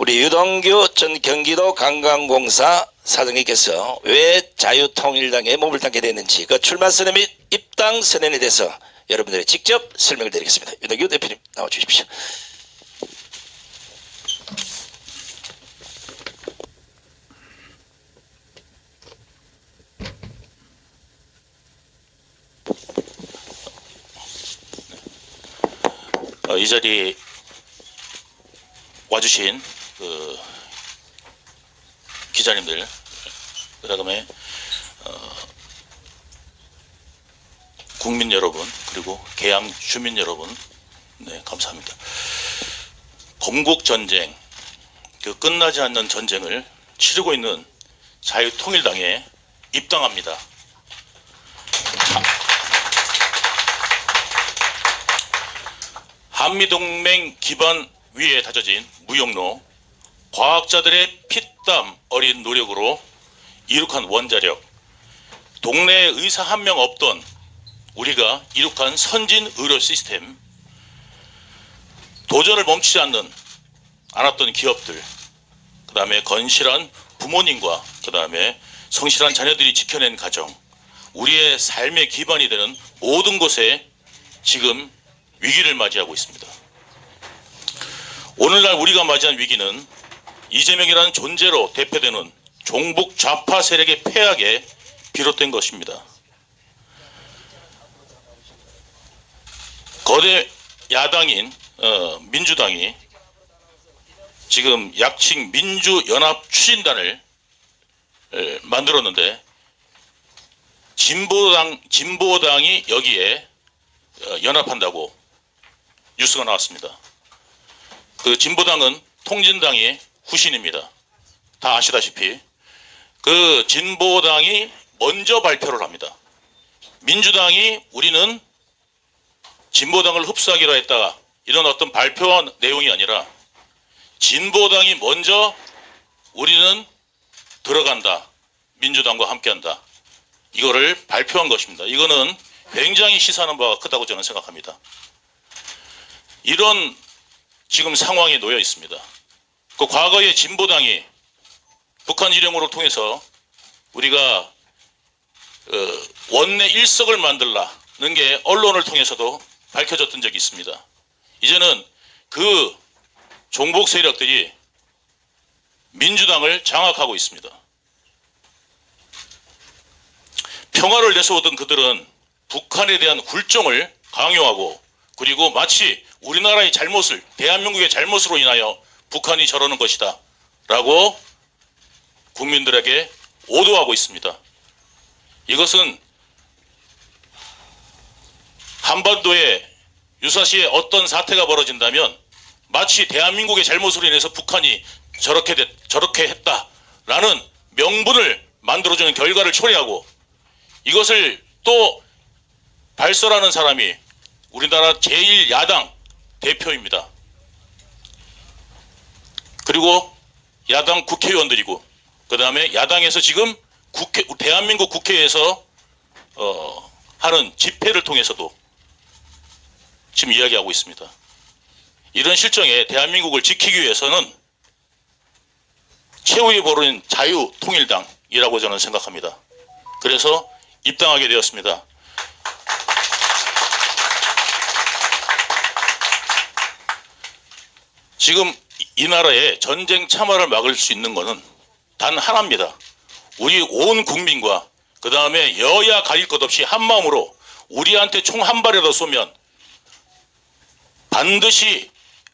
우리 유동규 전 경기도 관광공사 사장님께서 왜 자유통일당에 몸을 담게 됐는지 그 출마 선언 및 입당 선언에 대해서 여러분들이 직접 설명을 드리겠습니다. 유동규 대표님 나와 주십시오. 이 자리에 와주신 기자님들, 그다음에 국민 여러분, 그리고 계양 주민 여러분, 네, 감사합니다. 건국 전쟁, 그 끝나지 않는 전쟁을 치르고 있는 자유통일당에 입당합니다. 한미동맹 기반 위에 다져진 무역로, 과학자들의 피땀 어린 노력으로 이룩한 원자력, 동네에 의사 한 명 없던 우리가 이룩한 선진 의료 시스템, 도전을 멈추지 않았던 기업들, 그 다음에 건실한 부모님과 그 다음에 성실한 자녀들이 지켜낸 가정, 우리의 삶의 기반이 되는 모든 곳에 지금 위기를 맞이하고 있습니다. 오늘날 우리가 맞이한 위기는 이재명이라는 존재로 대표되는 종북 좌파 세력의 폐악에 비롯된 것입니다. 거대 야당인 민주당이 지금 약칭 민주연합 추진단을 만들었는데 진보당이 여기에 연합한다고 뉴스가 나왔습니다. 그 진보당은 통진당의 후신입니다. 다 아시다시피 그 진보당이 먼저 발표를 합니다. 민주당이 우리는 진보당을 흡수하기로 했다, 이런 어떤 발표한 내용이 아니라 진보당이 먼저 우리는 들어간다, 민주당과 함께한다, 이거를 발표한 것입니다. 이거는 굉장히 시사하는 바가 크다고 저는 생각합니다. 이런 지금 상황에 놓여 있습니다. 그 과거에 진보당이 북한 지령으로 통해서 우리가 원내 일석을 만들라는 게 언론을 통해서도 밝혀졌던 적이 있습니다. 이제는 그 종북 세력들이 민주당을 장악하고 있습니다. 평화를 내세우던 그들은 북한에 대한 굴종을 강요하고, 그리고 마치 우리나라의 잘못을, 대한민국의 잘못으로 인하여 북한이 저러는 것이다 라고 국민들에게 오도하고 있습니다. 이것은 한반도에 유사시에 어떤 사태가 벌어진다면 마치 대한민국의 잘못으로 인해서 북한이 저렇게 했다라는 명분을 만들어주는 결과를 초래하고, 이것을 또 발설하는 사람이 우리나라 제1야당 대표입니다. 그리고 야당 국회의원들이고, 그 다음에 야당에서 지금 대한민국 국회에서 하는 집회를 통해서도 지금 이야기하고 있습니다. 이런 실정에 대한민국을 지키기 위해서는 최후의 보루인 자유통일당이라고 저는 생각합니다. 그래서 입당하게 되었습니다. 지금 이 나라의 전쟁 참화를 막을 수 있는 것은 단 하나입니다. 우리 온 국민과 그 다음에 여야 가릴 것 없이 한마음으로 우리한테 총 한 발이라도 쏘면 반드시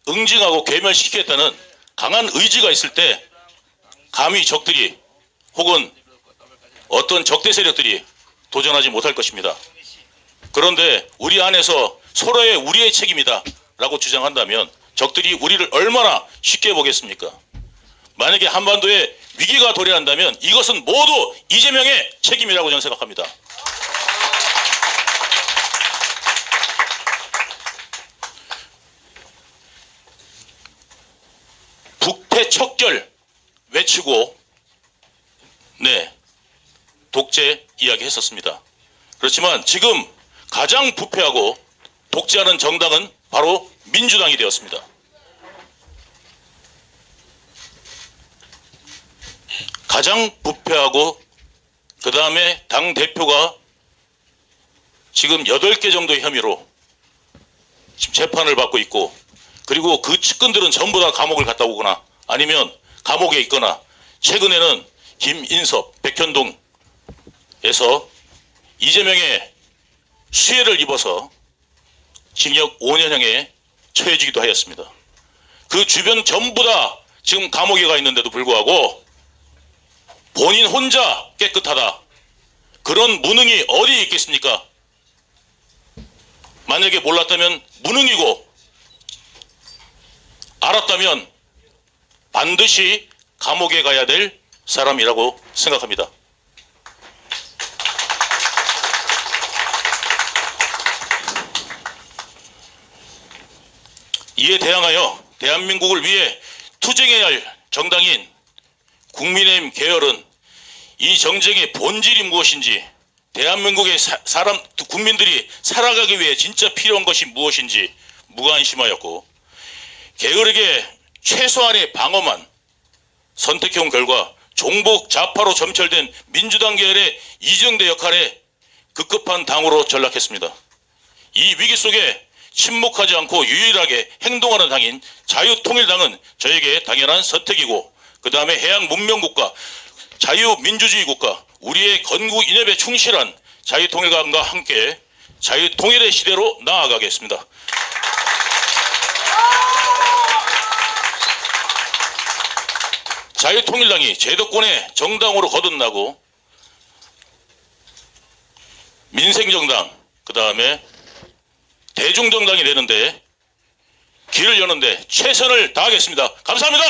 응징하고 괴멸시키겠다는 강한 의지가 있을 때 감히 적들이 혹은 어떤 적대 세력들이 도전하지 못할 것입니다. 그런데 우리 안에서 서로의 우리의 책임이다 라고 주장한다면 적들이 우리를 얼마나 쉽게 보겠습니까? 만약에 한반도에 위기가 도래한다면 이것은 모두 이재명의 책임이라고 저는 생각합니다. 북패척결 외치고 독재 이야기 했었습니다. 그렇지만 지금 가장 부패하고 독재하는 정당은 바로 민주당이 되었습니다. 가장 부패하고 그 다음에 당대표가 지금 8개 정도의 혐의로 지금 재판을 받고 있고, 그리고 그 측근들은 전부 다 감옥을 갔다 오거나 아니면 감옥에 있거나, 최근에는 김인섭, 백현동에서 이재명의 수혜를 입어서 징역 5년형에 처해지기도 하였습니다. 그 주변 전부 다 지금 감옥에 가 있는데도 불구하고 본인 혼자 깨끗하다, 그런 무능이 어디 있겠습니까? 만약에 몰랐다면 무능이고, 알았다면 반드시 감옥에 가야 될 사람이라고 생각합니다. 이에 대항하여 대한민국을 위해 투쟁해야 할 정당인 국민의힘 계열은 이 정쟁의 본질이 무엇인지, 대한민국의 국민들이 살아가기 위해 진짜 필요한 것이 무엇인지 무관심하였고, 게으르게 최소한의 방어만 선택해온 결과 종북 좌파로 점철된 민주당 계열의 이정대 역할에 급급한 당으로 전락했습니다. 이 위기 속에 침묵하지 않고 유일하게 행동하는 당인 자유통일당은 저에게 당연한 선택이고, 그 다음에 해양 문명국가, 자유민주주의 국가, 우리의 건국 이념에 충실한 자유통일당과 함께 자유통일의 시대로 나아가겠습니다. 자유통일당이 제도권의 정당으로 거듭나고 민생정당, 그 다음에 대중정당이 되는데 길을 여는데 최선을 다하겠습니다. 감사합니다.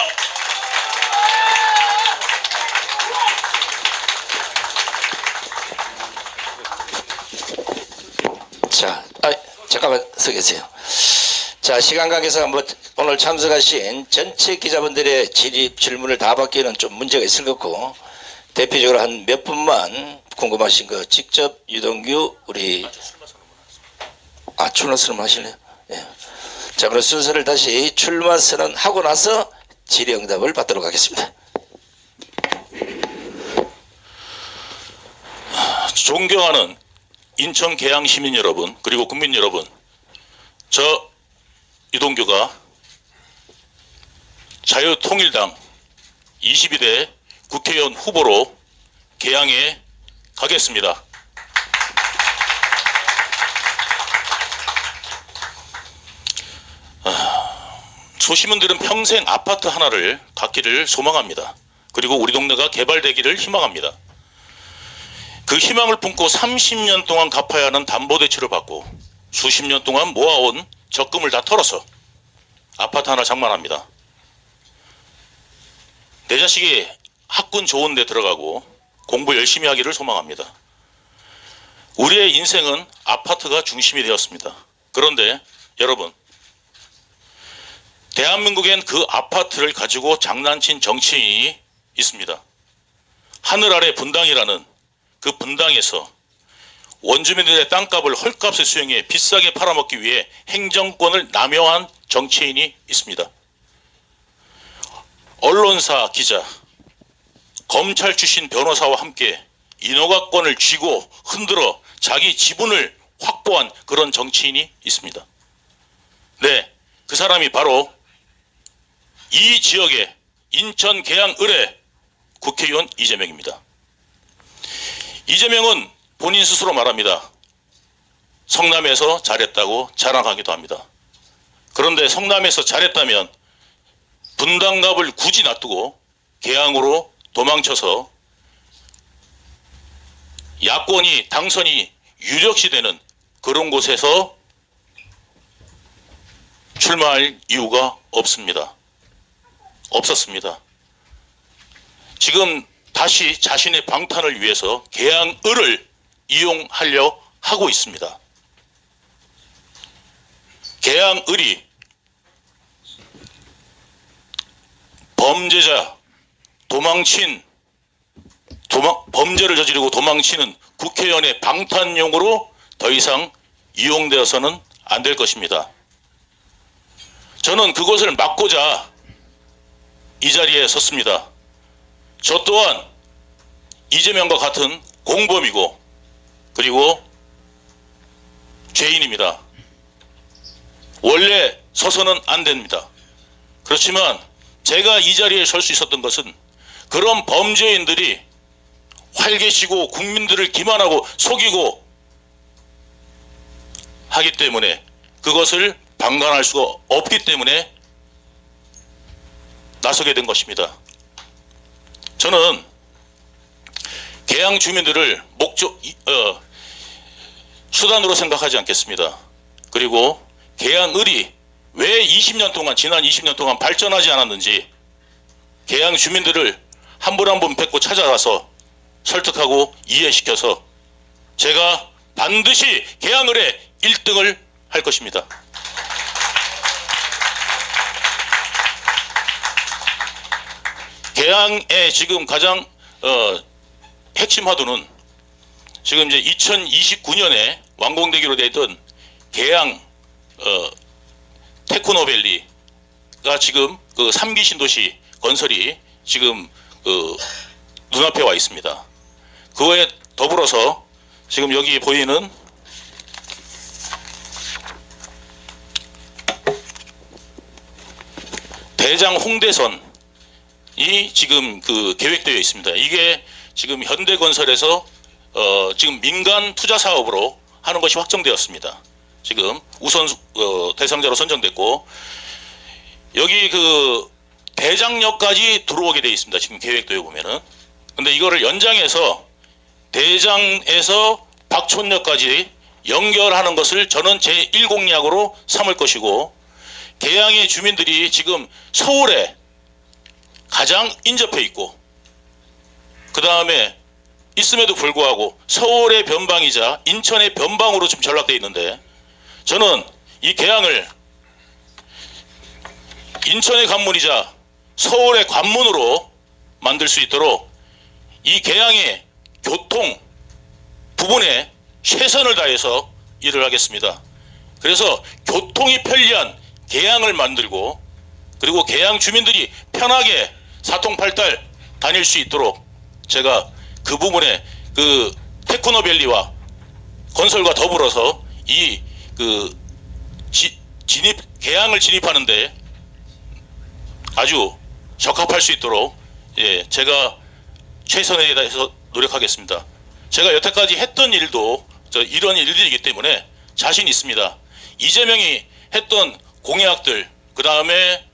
자, 잠깐만 서 계세요. 자, 시간 관계상 오늘 참석하신 전체 기자분들의 질문을 다 받기에는 좀 문제가 있을 것 같고, 대표적으로 한 몇 분만 궁금하신 거 직접 유동규 우리 출마 선언 하실래요? 예. 자, 그럼 순서를 다시 출마 선언 하고 나서 질의응답을 받도록 하겠습니다. 존경하는 인천 계양 시민 여러분, 그리고 국민 여러분, 저 유동규가 자유통일당 22대 국회의원 후보로 계양에 가겠습니다. 소시민들은 평생 아파트 하나를 갖기를 소망합니다. 그리고 우리 동네가 개발되기를 희망합니다. 그 희망을 품고 30년 동안 갚아야 하는 담보대출을 받고 수십 년 동안 모아온 적금을 다 털어서 아파트 하나 장만합니다. 내 자식이 학군 좋은 데 들어가고 공부 열심히 하기를 소망합니다. 우리의 인생은 아파트가 중심이 되었습니다. 그런데 여러분, 대한민국엔 그 아파트를 가지고 장난친 정치인이 있습니다. 하늘 아래 분당이라는 그 분당에서 원주민들의 땅값을 헐값에 수용해 비싸게 팔아먹기 위해 행정권을 남용한 정치인이 있습니다. 언론사 기자, 검찰 출신 변호사와 함께 인허가권을 쥐고 흔들어 자기 지분을 확보한 그런 정치인이 있습니다. 네, 그 사람이 바로 이 지역의 인천 계양 을의 국회의원 이재명입니다. 이재명은 본인 스스로 말합니다. 성남에서 잘했다고 자랑하기도 합니다. 그런데 성남에서 잘했다면 분당갑을 굳이 놔두고 계양으로 도망쳐서 야권이 당선이 유력시되는 그런 곳에서 출마할 이유가 없었습니다. 지금 다시 자신의 방탄을 위해서 계양을을 이용하려 하고 있습니다. 계양을이 범죄자, 범죄를 저지르고 도망치는 국회의원의 방탄용으로 더 이상 이용되어서는 안 될 것입니다. 저는 그것을 막고자 이 자리에 섰습니다. 저 또한 이재명과 같은 공범이고 그리고 죄인입니다. 원래 서서는 안 됩니다. 그렇지만 제가 이 자리에 설 수 있었던 것은 그런 범죄인들이 활개치고 국민들을 기만하고 속이고 하기 때문에 그것을 방관할 수가 없기 때문에 나서게 된 것입니다. 저는 계양 주민들을 수단으로 생각하지 않겠습니다. 그리고 계양을이 왜 20년 동안 지난 20년 동안 발전하지 않았는지 계양 주민들을 한 분 한 분 뵙고 찾아가서 설득하고 이해시켜서 제가 반드시 계양을의 1등을 할 것입니다. 계양의 지금 가장 핵심 화두는 지금 이제 2029년에 완공되기로 되어 있던 계양 테크노밸리가 지금 그 3기 신도시 건설이 지금 눈앞에 와 있습니다. 그거에 더불어서 지금 여기 보이는 대장 홍대선이 지금 계획되어 있습니다. 이게 지금 현대건설에서 지금 민간 투자 사업으로 하는 것이 확정되었습니다. 지금 우선 대상자로 선정됐고 여기 대장역까지 들어오게 되어 있습니다. 지금 계획도에 보면은. 근데 이거를 연장해서 대장에서 박촌역까지 연결하는 것을 저는 제1공약으로 삼을 것이고 계양의 주민들이 지금 서울에 가장 인접해 있고 그 다음에 있음에도 불구하고 서울의 변방이자 인천의 변방으로 지금 전락되어 있는데 저는 이 계양을 인천의 관문이자 서울의 관문으로 만들 수 있도록 이 계양의 교통 부분에 최선을 다해서 일을 하겠습니다. 그래서 교통이 편리한 계양을 만들고 그리고 계양 주민들이 편하게 사통팔달 다닐 수 있도록 제가 그 부분에 테크노밸리와 건설과 더불어서 이 계양을 진입하는데 아주 적합할 수 있도록 제가 최선에 다해서 노력하겠습니다. 제가 여태까지 했던 일도 이런 일들이기 때문에 자신 있습니다. 이재명이 했던 공약들 그 다음에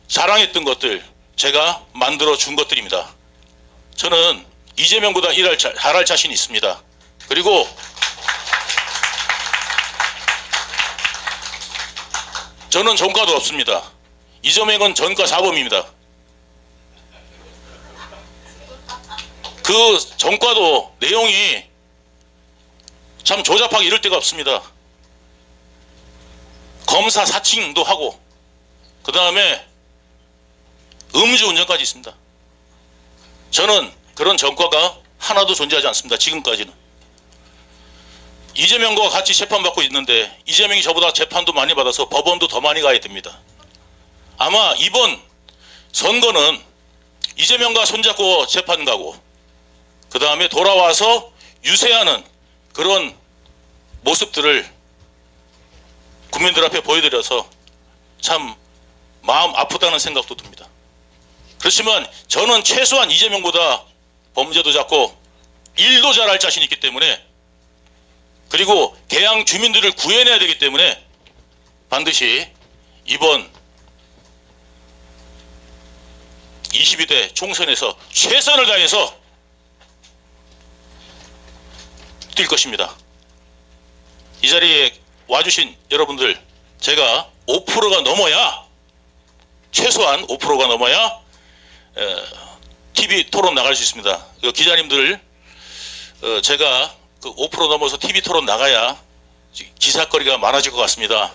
자랑했던 것들 제가 만들어 준 것들입니다. 저는 이재명보다 잘할 자신이 있습니다. 그리고 저는 전과도 없습니다. 이재명은 전과 사범입니다. 그 전과도 내용이 참 조잡하게 이럴 데가 없습니다. 검사 사칭도 하고 그 다음에 음주운전까지 있습니다. 저는 그런 전과가 하나도 존재하지 않습니다. 지금까지는. 이재명과 같이 재판받고 있는데 이재명이 저보다 재판도 많이 받아서 법원도 더 많이 가야 됩니다. 아마 이번 선거는 이재명과 손잡고 재판 가고 그 다음에 돌아와서 유세하는 그런 모습들을 국민들 앞에 보여드려서 참 마음 아프다는 생각도 듭니다. 그렇지만 저는 최소한 이재명보다 범죄도 작고 일도 잘할 자신이 있기 때문에 그리고 계양 주민들을 구해내야 되기 때문에 반드시 이번 22대 총선에서 최선을 다해서 뛸 것입니다. 이 자리에 와주신 여러분들 제가 5%가 넘어야 최소한 5%가 넘어야 TV 토론 나갈 수 있습니다. 기자님들 제가 5% 넘어서 TV 토론 나가야 기사거리가 많아질 것 같습니다.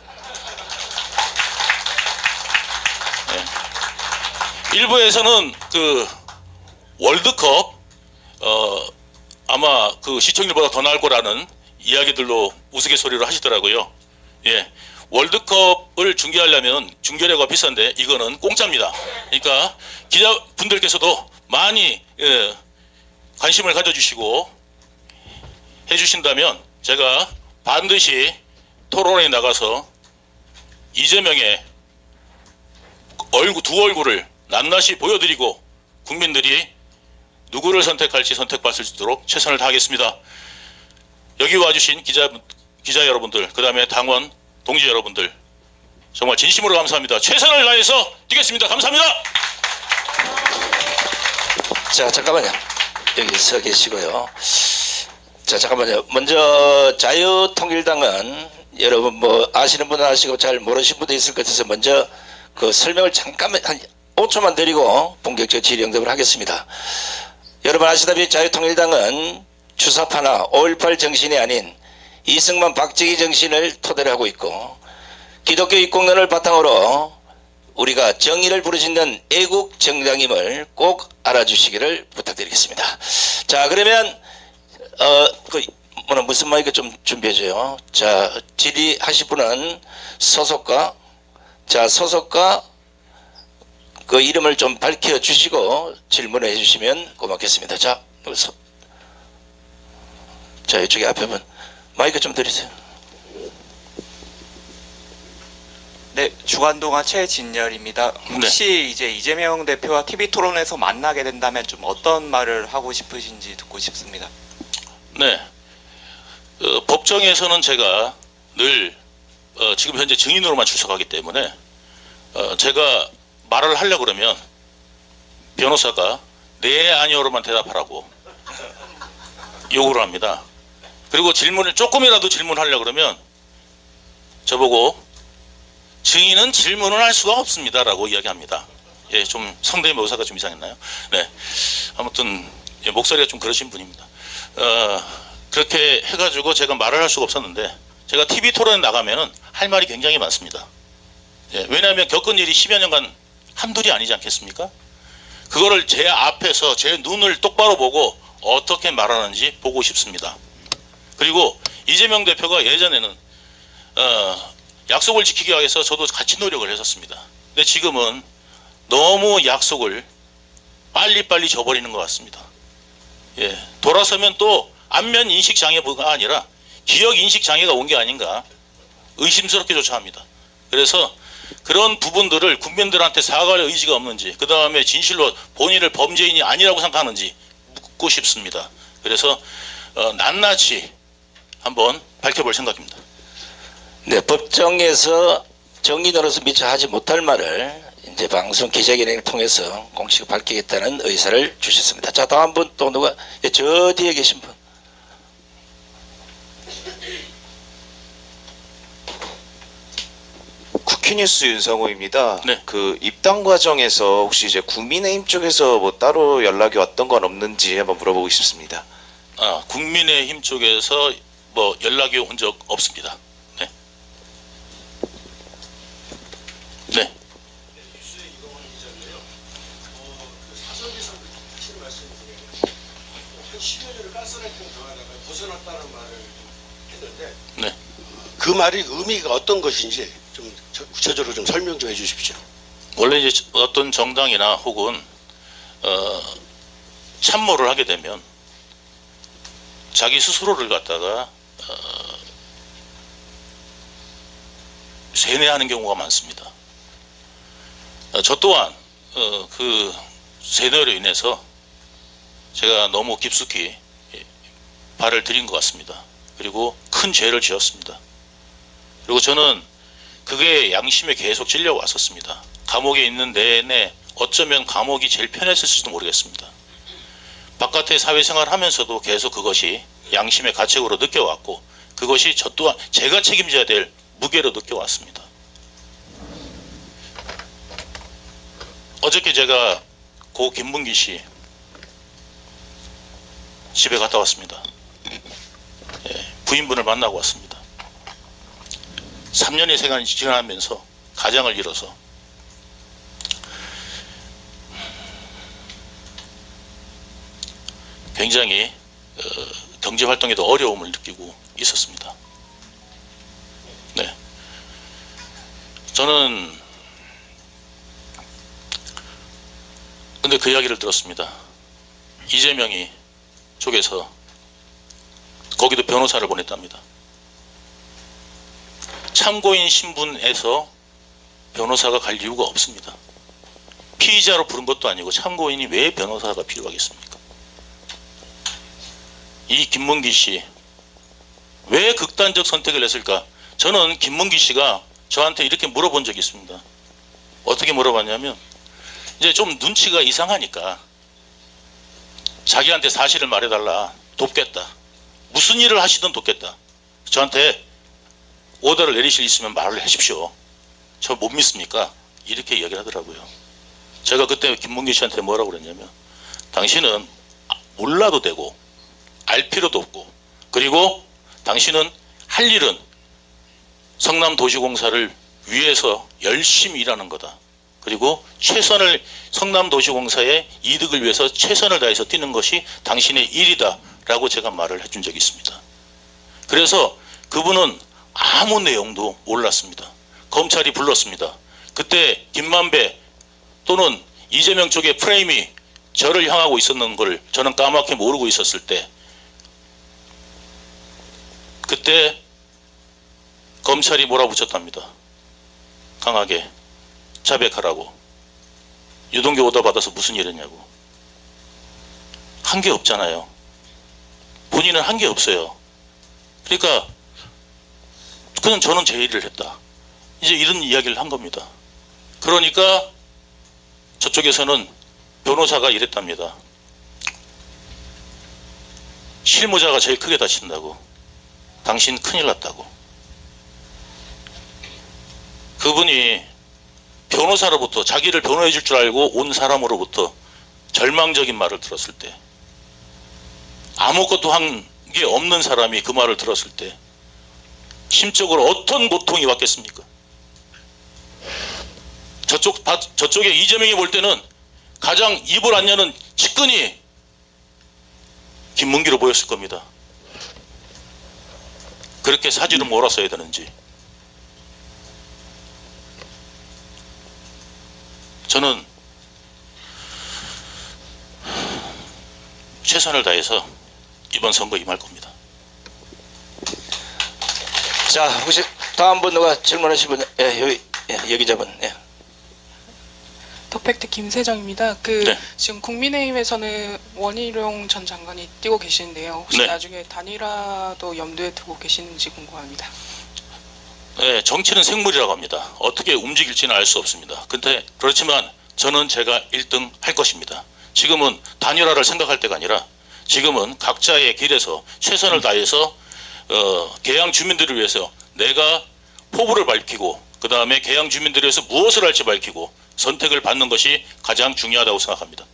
일부에서는 월드컵 아마 시청률보다 더 나을 거라는 이야기들로 우스갯소리로 하시더라고요. 월드컵을 중계하려면 중계료가 비싼데 이거는 공짜입니다. 그러니까 기자분들께서도 많이 관심을 가져주시고 해주신다면 제가 반드시 토론에 나가서 이재명의 두 얼굴을 낱낱이 보여드리고 국민들이 누구를 선택할지 선택받을 수 있도록 최선을 다하겠습니다. 여기 와주신 기자 여러분들, 그 다음에 당원 동지 여러분들 정말 진심으로 감사합니다. 최선을 다해서 뛰겠습니다. 감사합니다. 자, 잠깐만요. 여기 서 계시고요. 자, 잠깐만요. 먼저 자유통일당은 여러분 뭐 아시는 분은 아시고 잘 모르신 분도 있을 것 같아서 먼저 그 설명을 잠깐만 한 5초만 드리고 본격적 질의 응답을 하겠습니다. 여러분 아시다시피 자유통일당은 주사파나 5.18 정신이 아닌 이승만 박정희 정신을 토대로 하고 있고 기독교 입국론을 바탕으로 우리가 정의를 부르짖는 애국 정당임을 꼭 알아주시기를 부탁드리겠습니다. 자, 그러면 무슨 마이크 좀 준비해줘요. 자, 질의하실 분은 소속과 그 이름을 좀 밝혀주시고 질문을 해주시면 고맙겠습니다. 자, 이쪽에 앞에 분 마이크 좀 드리세요. 네, 주간동아 최진열입니다. 혹시 이제 이재명 대표와 TV 토론에서 만나게 된다면 좀 어떤 말을 하고 싶으신지 듣고 싶습니다. 네, 법정에서는 제가 늘 지금 현재 증인으로만 출석하기 때문에 제가 말을 하려고 그러면 변호사가 네 아니오로만 대답하라고 요구를 합니다. 그리고 질문을 조금이라도 질문하려고 그러면 저보고 증인은 질문을 할 수가 없습니다라고 이야기합니다. 예, 좀 성대모사가 좀 이상했나요? 네, 아무튼 예, 목소리가 좀 그러신 분입니다. 그렇게 해가지고 제가 말을 할 수가 없었는데 제가 TV 토론에 나가면은 할 말이 굉장히 많습니다. 예, 왜냐하면 겪은 일이 10여 년간 한둘이 아니지 않겠습니까? 그거를 제 앞에서 제 눈을 똑바로 보고 어떻게 말하는지 보고 싶습니다. 그리고 이재명 대표가 예전에는 약속을 지키기 위해서 저도 같이 노력을 했었습니다. 근데 지금은 너무 약속을 빨리빨리 저버리는 것 같습니다. 예, 돌아서면 또 안면 인식 장애가 아니라 기억 인식 장애가 온 게 아닌가 의심스럽게 조차합니다. 그래서 그런 부분들을 국민들한테 사과할 의지가 없는지, 그 다음에 진실로 본인을 범죄인이 아니라고 생각하는지 묻고 싶습니다. 그래서 낱낱이 한번 밝혀볼 생각입니다. 네, 법정에서 정인으로서 미처 하지 못할 말을 이제 방송 기자회견을 통해서 공식 밝히겠다는 의사를 주셨습니다. 자, 다음 분 또 누가? 예, 저 뒤에 계신 분. 쿠키뉴스 윤성호입니다. 네. 그 입당 과정에서 혹시 이제 국민의힘 쪽에서 뭐 따로 연락이 왔던 건 없는지 한번 물어보고 싶습니다. 국민의힘 쪽에서 뭐 연락이 온 적 없습니다. 네. 네. 네. 그 말이 의미가 어떤 것인지 좀 구체적으로 좀 설명 좀 해주십시오. 원래 이제 어떤 정당이나 혹은 참모를 하게 되면 자기 스스로를 갖다가 세뇌하는 경우가 많습니다. 저 또한 그 세뇌로 인해서 제가 너무 깊숙이 발을 들인 것 같습니다. 그리고 큰 죄를 지었습니다. 그리고 저는 그게 양심에 계속 찔려왔었습니다. 감옥에 있는 내내 어쩌면 감옥이 제일 편했을지도 모르겠습니다. 바깥의 사회생활 하면서도 계속 그것이 양심의 가책으로 느껴왔고 그것이 저 또한 제가 책임져야 될 무게로 느껴왔습니다. 어저께 제가 고 김문기 씨 집에 갔다 왔습니다. 부인분을 만나고 왔습니다. 3년의 세간이 지나면서 가장을 잃어서 굉장히 경제 활동에도 어려움을 느끼고 있었습니다. 네, 저는 근데 그 이야기를 들었습니다. 이재명이 쪽에서 거기도 변호사를 보냈답니다. 참고인 신분에서 변호사가 갈 이유가 없습니다. 피의자로 부른 것도 아니고 참고인이 왜 변호사가 필요하겠습니까? 이 김문기 씨 왜 극단적 선택을 했을까? 저는 김문기 씨가 저한테 이렇게 물어본 적이 있습니다. 어떻게 물어봤냐면 이제 좀 눈치가 이상하니까 자기한테 사실을 말해달라. 돕겠다. 무슨 일을 하시든 돕겠다. 저한테 오더를 내리실 수 있으면 말을 하십시오. 저 못 믿습니까? 이렇게 이야기를 하더라고요. 제가 그때 김문기 씨한테 뭐라고 그랬냐면 당신은 몰라도 되고 알 필요도 없고 그리고 당신은 할 일은 성남도시공사를 위해서 열심히 일하는 거다. 그리고 성남도시공사의 이득을 위해서 최선을 다해서 뛰는 것이 당신의 일이다 라고 제가 말을 해준 적이 있습니다. 그래서 그분은 아무 내용도 몰랐습니다. 검찰이 불렀습니다. 그때 김만배 또는 이재명 쪽의 프레임이 저를 향하고 있었는 걸 저는 까맣게 모르고 있었을 때 그때 검찰이 몰아붙였답니다. 강하게 자백하라고. 유동규 오더 받아서 무슨 일 했냐고. 한 게 없잖아요. 본인은 한 게 없어요. 그러니까 그냥 저는 제 일을 했다. 이제 이런 이야기를 한 겁니다. 그러니까 저쪽에서는 변호사가 이랬답니다. 실무자가 제일 크게 다친다고. 당신 큰일 났다고. 그분이 변호사로부터 자기를 변호해 줄 줄 알고 온 사람으로부터 절망적인 말을 들었을 때 아무것도 한 게 없는 사람이 그 말을 들었을 때 심적으로 어떤 고통이 왔겠습니까? 저쪽에 이재명이 볼 때는 가장 입을 안 여는 측근이 김문기로 보였을 겁니다. 그렇게 사지를 몰았어야 되는지. 저는 최선을 다해서 이번 선거 임할 겁니다. 자, 혹시 다음 분 누가 질문하신 분? 여기 잡은. 더팩트 김세정입니다. 네. 지금 국민의힘에서는 원희룡 전 장관이 뛰고 계시는데요. 혹시 네. 나중에 단일화도 염두에 두고 계시는지 궁금합니다. 네, 정치는 생물이라고 합니다. 어떻게 움직일지는 알 수 없습니다. 근데 그렇지만 저는 제가 1등 할 것입니다. 지금은 단일화를 생각할 때가 아니라 지금은 각자의 길에서 최선을 다해서 계양 주민들을 위해서 내가 포부를 밝히고 그 다음에 계양 주민들을 위해서 무엇을 할지 밝히고 선택을 받는 것이 가장 중요하다고 생각합니다.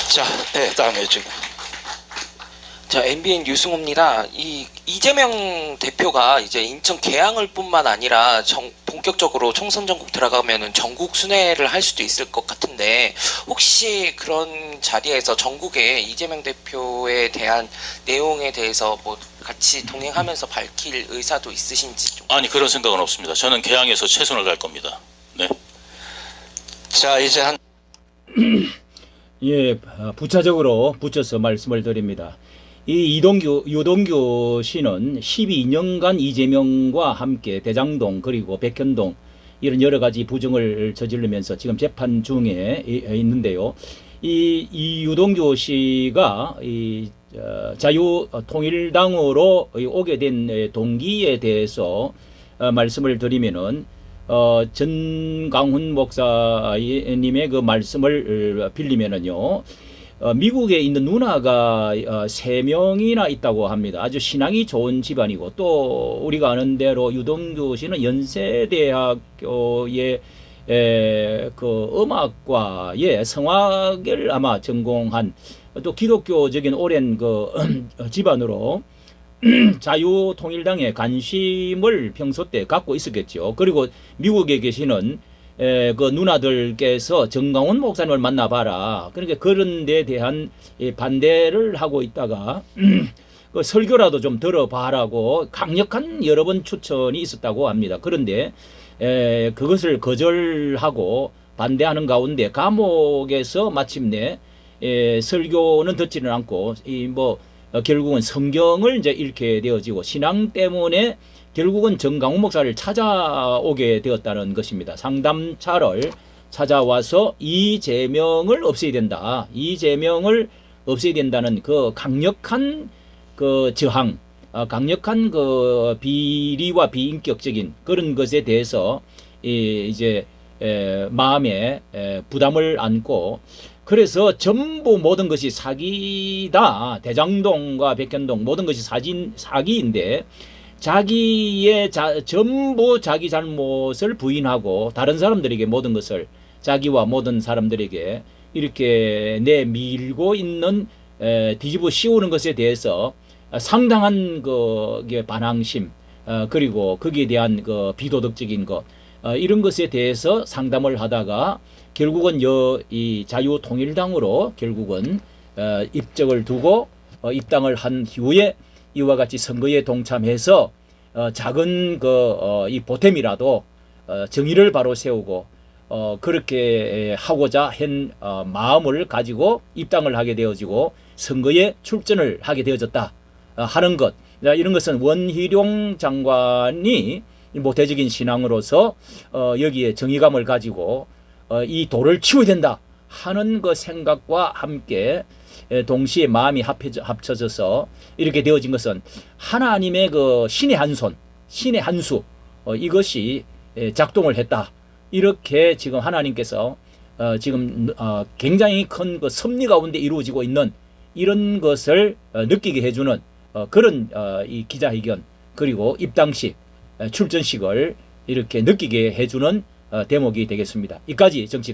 자, 다음에 지금. 자, MBN 유승호입니다. 이재명 대표가 이제 인천 계양을 뿐만 아니라 본격적으로 총선 전국 들어가면은 전국 순회를 할 수도 있을 것 같은데 혹시 그런 자리에서 전국에 이재명 대표에 대한 내용에 대해서 뭐 같이 동행하면서 밝힐 의사도 있으신지 좀. 아니 그런 생각은 없습니다. 저는 계양에서 최선을 다할 겁니다. 네. 자, 이제 한 예, 부차적으로 붙여서 말씀을 드립니다. 이 유동규 씨는 12년간 이재명과 함께 대장동 그리고 백현동 이런 여러 가지 부정을 저지르면서 지금 재판 중에 있는데요. 이 유동규 씨가 자유통일당으로 오게 된 동기에 대해서 말씀을 드리면은 전강훈 목사님의 그 말씀을 빌리면은요. 미국에 있는 누나가 3명이나 있다고 합니다. 아주 신앙이 좋은 집안이고 또 우리가 아는 대로 유동규 씨는 연세대학교의 그 음악과의 성악을 아마 전공한 또 기독교적인 오랜 그 집안으로 자유통일당에 관심을 평소 때 갖고 있었겠죠. 그리고 미국에 계시는 그 누나들께서 정강훈 목사님을 만나봐라. 그러니까 그런 데 대한 반대를 하고 있다가 그 설교라도 좀 들어봐라고 강력한 여러 번 추천이 있었다고 합니다. 그런데 그것을 거절하고 반대하는 가운데 감옥에서 마침내 설교는 듣지는 않고 결국은 성경을 이제 읽게 되어지고 신앙 때문에 결국은 정강훈 목사를 찾아오게 되었다는 것입니다. 상담차를 찾아와서 이재명을 없애야 된다. 이재명을 없애야 된다는 그 강력한 그 저항, 강력한 그 비리와 비인격적인 그런 것에 대해서 이제 마음에 부담을 안고 그래서 전부 모든 것이 사기다. 대장동과 백현동 모든 것이 사기인데 전부 자기 잘못을 부인하고 다른 사람들에게 모든 것을 자기와 모든 사람들에게 이렇게 내밀고 있는 뒤집어 씌우는 것에 대해서 상당한 그 반항심 그리고 거기에 대한 그 비도덕적인 것 이런 것에 대해서 상담을 하다가 결국은 이 자유통일당으로 결국은 입적을 두고 입당을 한 이후에 이와 같이 선거에 동참해서 작은 이 보탬이라도 정의를 바로 세우고 그렇게 하고자 한 마음을 가지고 입당을 하게 되어지고 선거에 출전을 하게 되어졌다 하는 것. 이런 것은 원희룡 장관이 모태적인 신앙으로서 여기에 정의감을 가지고 이 도를 치워야 된다 하는 그 생각과 함께 동시에 마음이 합쳐져서 이렇게 되어진 것은 하나님의 그 신의 한 손, 신의 한 수 이것이 작동을 했다. 이렇게 지금 하나님께서 지금 굉장히 큰 그 섭리 가운데 이루어지고 있는 이런 것을 느끼게 해주는 그런 이 기자회견 그리고 입당식, 출전식을 이렇게 느끼게 해주는 대목이 되겠습니다. 이까지 정치